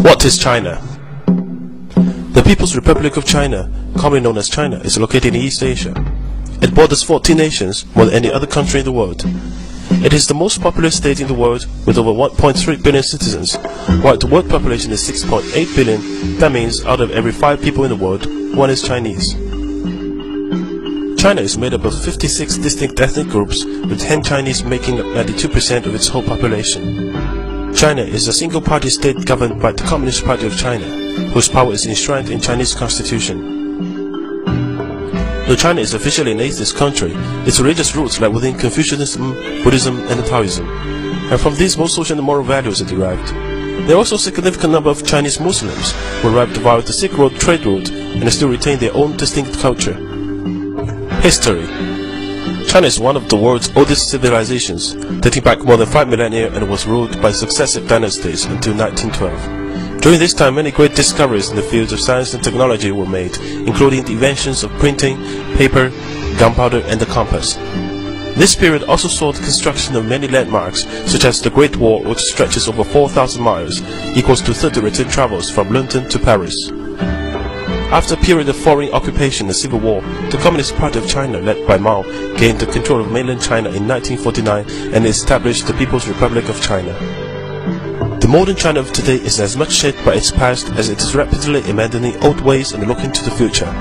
What is China? The People's Republic of China, commonly known as China, is located in East Asia. It borders 14 nations, more than any other country in the world. It is the most populous state in the world, with over 1.3 billion citizens. While the world population is 6.8 billion, that means out of every 5 people in the world, 1 is Chinese. China is made up of 56 distinct ethnic groups, with Han Chinese making up 92% of its whole population. China is a single-party state governed by the Communist Party of China, whose power is enshrined in Chinese constitution. Though China is officially an atheist country, its religious roots lie within Confucianism, Buddhism, and Taoism, and from these most social and moral values are derived. There are also a significant number of Chinese Muslims who arrived via the Silk Road trade route and still retain their own distinct culture. History. China is one of the world's oldest civilizations, dating back more than 5 millennia and was ruled by successive dynasties until 1912. During this time, many great discoveries in the fields of science and technology were made, including the inventions of printing, paper, gunpowder, and the compass. This period also saw the construction of many landmarks, such as the Great Wall, which stretches over 4,000 miles, equals to 30 return travels from London to Paris. After a period of foreign occupation and civil war, the Communist Party of China, led by Mao, gained the control of mainland China in 1949 and established the People's Republic of China. The modern China of today is as much shaped by its past as it is rapidly abandoning old ways and looking to the future.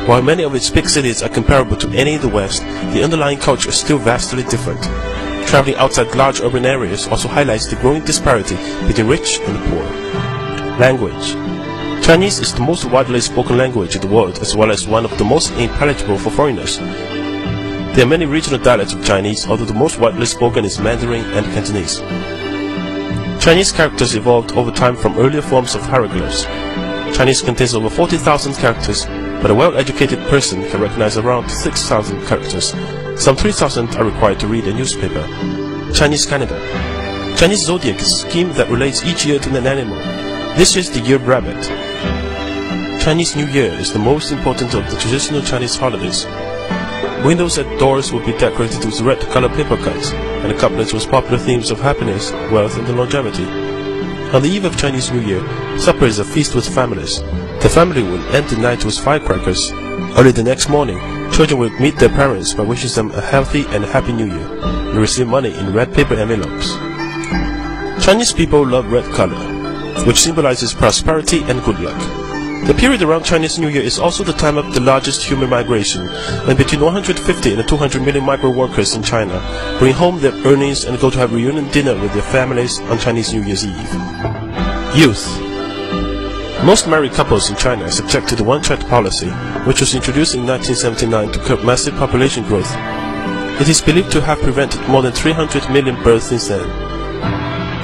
While many of its big cities are comparable to any in the West, the underlying culture is still vastly different. Traveling outside large urban areas also highlights the growing disparity between rich and poor. Language. Chinese is the most widely spoken language in the world, as well as one of the most intelligible for foreigners. There are many regional dialects of Chinese, although the most widely spoken is Mandarin and Cantonese. Chinese characters evolved over time from earlier forms of hieroglyphs. Chinese contains over 40,000 characters, but a well-educated person can recognize around 6,000 characters. Some 3,000 are required to read a newspaper. Chinese calendar. Chinese zodiac is a scheme that relates each year to an animal. This is the year rabbit. Chinese New Year is the most important of the traditional Chinese holidays. Windows and doors will be decorated with red-colored paper cuts, and the couplets with popular themes of happiness, wealth, and longevity. On the eve of Chinese New Year, supper is a feast with families. The family will end the night with firecrackers. Early the next morning, children will meet their parents by wishing them a healthy and happy New Year, and receive money in red paper envelopes. Chinese people love red color, which symbolizes prosperity and good luck. The period around Chinese New Year is also the time of the largest human migration, when between 150 and 200 million migrant workers in China bring home their earnings and go to have reunion dinner with their families on Chinese New Year's Eve. Youth. Most married couples in China are subject to the one-child policy, which was introduced in 1979 to curb massive population growth. It is believed to have prevented more than 300 million births since then.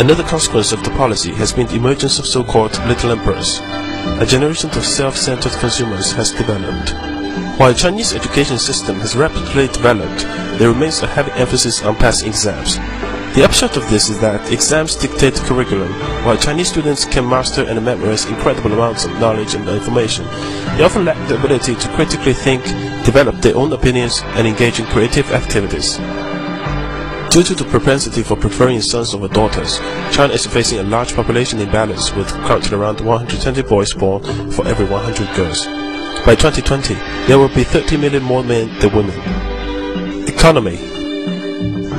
Another consequence of the policy has been the emergence of so-called little emperors. A generation of self-centered consumers has developed. While the Chinese education system has rapidly developed, there remains a heavy emphasis on passing exams. The upshot of this is that exams dictate the curriculum. While Chinese students can master and memorize incredible amounts of knowledge and information, they often lack the ability to critically think, develop their own opinions, and engage in creative activities. Due to the propensity for preferring sons over daughters, China is facing a large population imbalance, with currently around 120 boys born for every 100 girls. By 2020, there will be 30 million more men than women. Economy.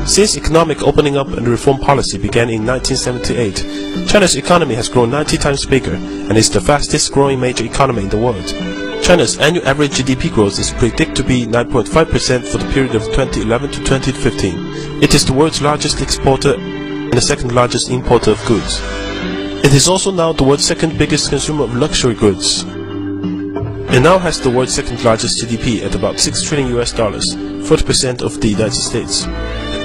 Since economic opening up and reform policy began in 1978, China's economy has grown 90 times bigger and is the fastest growing major economy in the world. China's annual average GDP growth is predicted to be 9.5% for the period of 2011 to 2015. It is the world's largest exporter and the second largest importer of goods. It is also now the world's second biggest consumer of luxury goods. It now has the world's second largest GDP at about $6 trillion, 40% of the United States.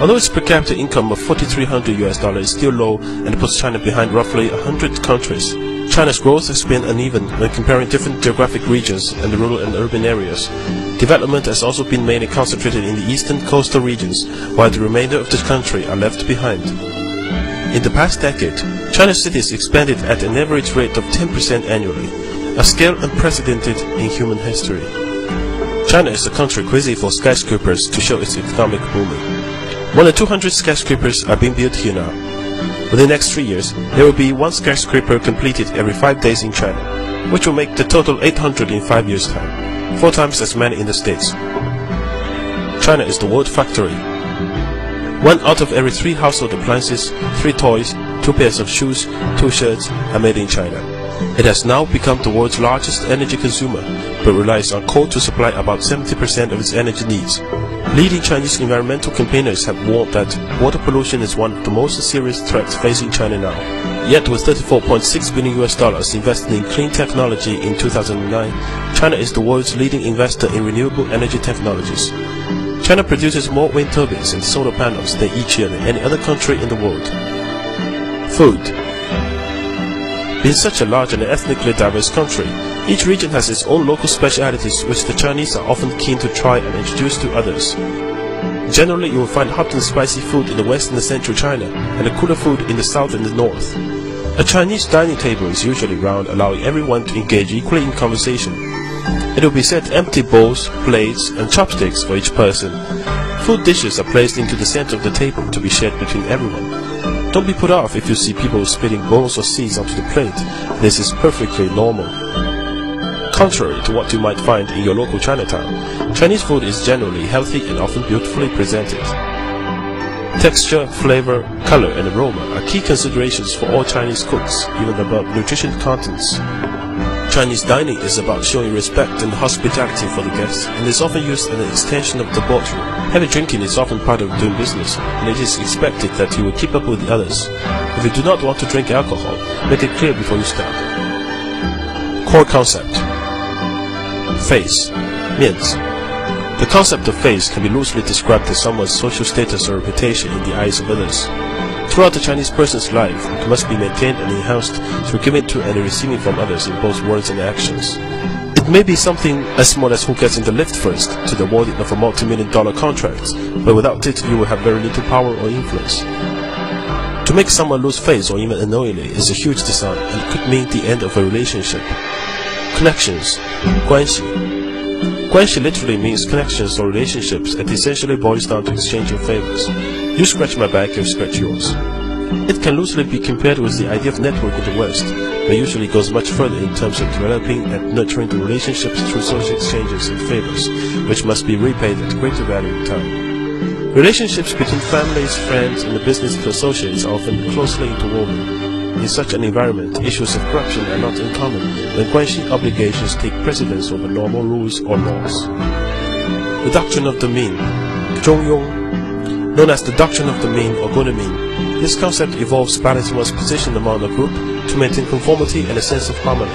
Although its per capita income of $4,300 is still low and puts China behind roughly 100 countries, China's growth has been uneven when comparing different geographic regions and the rural and urban areas. Development has also been mainly concentrated in the eastern coastal regions, while the remainder of the country are left behind. In the past decade, China's cities expanded at an average rate of 10% annually, a scale unprecedented in human history. China is a country crazy for skyscrapers to show its economic booming. More than 200 skyscrapers are being built here now. Within the next 3 years, there will be 1 skyscraper completed every 5 days in China, which will make the total 800 in 5 years' time, 4 times as many in the States. China is the world factory. 1 out of every 3 household appliances, 3 toys, 2 pairs of shoes, 2 shirts are made in China. It has now become the world's largest energy consumer, but relies on coal to supply about 70% of its energy needs. Leading Chinese environmental campaigners have warned that water pollution is one of the most serious threats facing China now. Yet with $34.6 billion invested in clean technology in 2009, China is the world's leading investor in renewable energy technologies. China produces more wind turbines and solar panels each year than any other country in the world. Food. Being such a large and ethnically diverse country, each region has its own local specialities which the Chinese are often keen to try and introduce to others. Generally, you will find hot and spicy food in the west and the central China, and a cooler food in the south and the north. A Chinese dining table is usually round, allowing everyone to engage equally in conversation. It will be set empty bowls, plates, and chopsticks for each person. Food dishes are placed into the center of the table to be shared between everyone. Don't be put off if you see people spitting bowls or seeds onto the plate. This is perfectly normal. Contrary to what you might find in your local Chinatown, Chinese food is generally healthy and often beautifully presented. Texture, flavor, color, and aroma are key considerations for all Chinese cooks, even above nutrition contents. Chinese dining is about showing respect and hospitality for the guests, and is often used as an extension of the boardroom. Heavy drinking is often part of doing business, and it is expected that you will keep up with the others. If you do not want to drink alcohol, make it clear before you start. Core concept. Face. 面子. The concept of face can be loosely described as someone's social status or reputation in the eyes of others. Throughout the Chinese person's life, it must be maintained and enhanced through giving to and receiving from others in both words and actions. It may be something as small as who gets in the lift first to the awarding of a multi-million-dollar contract, but without it you will have very little power or influence. To make someone lose face or even unknowingly is a huge design, and it could mean the end of a relationship. Connections. 关系. 关系 literally means connections or relationships, and essentially boils down to exchanging favors. You scratch my back, you scratch yours. It can loosely be compared with the idea of network in the West, but usually goes much further in terms of developing and nurturing the relationships through social exchanges and favors, which must be repaid at greater value in time. Relationships between families, friends, and the business of associates are often closely interwoven. In such an environment, issues of corruption are not uncommon, when guanxi obligations take precedence over normal rules or laws. The doctrine of the mean, 中庸, known as the doctrine of the mean or good mean. This concept involves balancing one's position among a group to maintain conformity and a sense of harmony.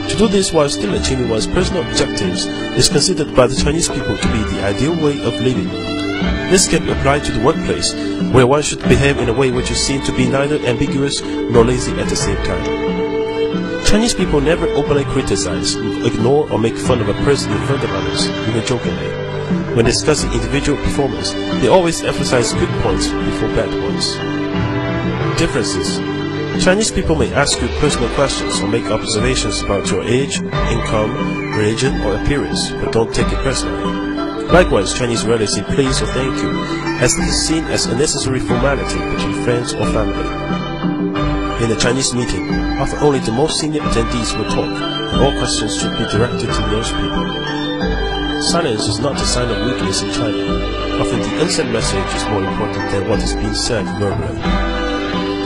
To do this while still achieving one's personal objectives is considered by the Chinese people to be the ideal way of living. This can apply to the workplace, where one should behave in a way which is seen to be neither ambiguous nor lazy at the same time. Chinese people never openly criticize, ignore, or make fun of a person in front of others, even jokingly. When discussing individual performance, they always emphasize good points before bad ones. Differences. Chinese people may ask you personal questions or make observations about your age, income, religion, or appearance, but don't take it personally. Likewise, Chinese rarely say please or thank you, as it is seen as a necessary formality between friends or family. In a Chinese meeting, often only the most senior attendees will talk, and all questions should be directed to those people. Silence is not a sign of weakness in China. Often the unsent message is more important than what is being said verbally.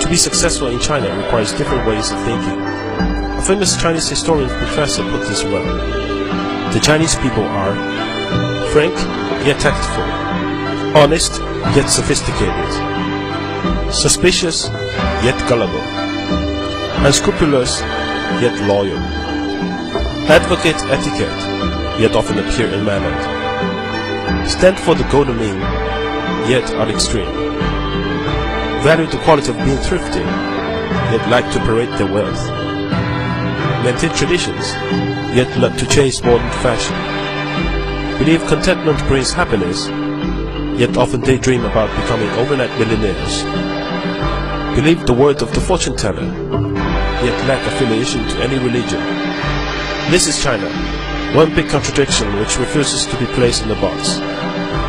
To be successful in China requires different ways of thinking. A famous Chinese historian professor put this well. The Chinese people are frank yet tactful, honest yet sophisticated, suspicious yet gullible, unscrupulous yet loyal, advocate etiquette yet often appear unmannered, stand for the golden mean yet are extreme, value the quality of being thrifty yet like to parade their wealth, maintain traditions yet love to chase modern fashion, believe contentment brings happiness, yet often daydream about becoming overnight millionaires. Believe the word of the fortune teller, yet lack affiliation to any religion. This is China, one big contradiction which refuses to be placed in a box.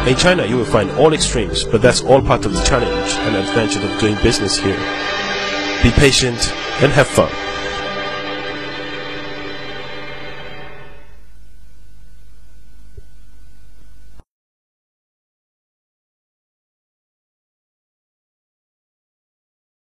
In China, you will find all extremes, but that's all part of the challenge and adventure of doing business here. Be patient and have fun.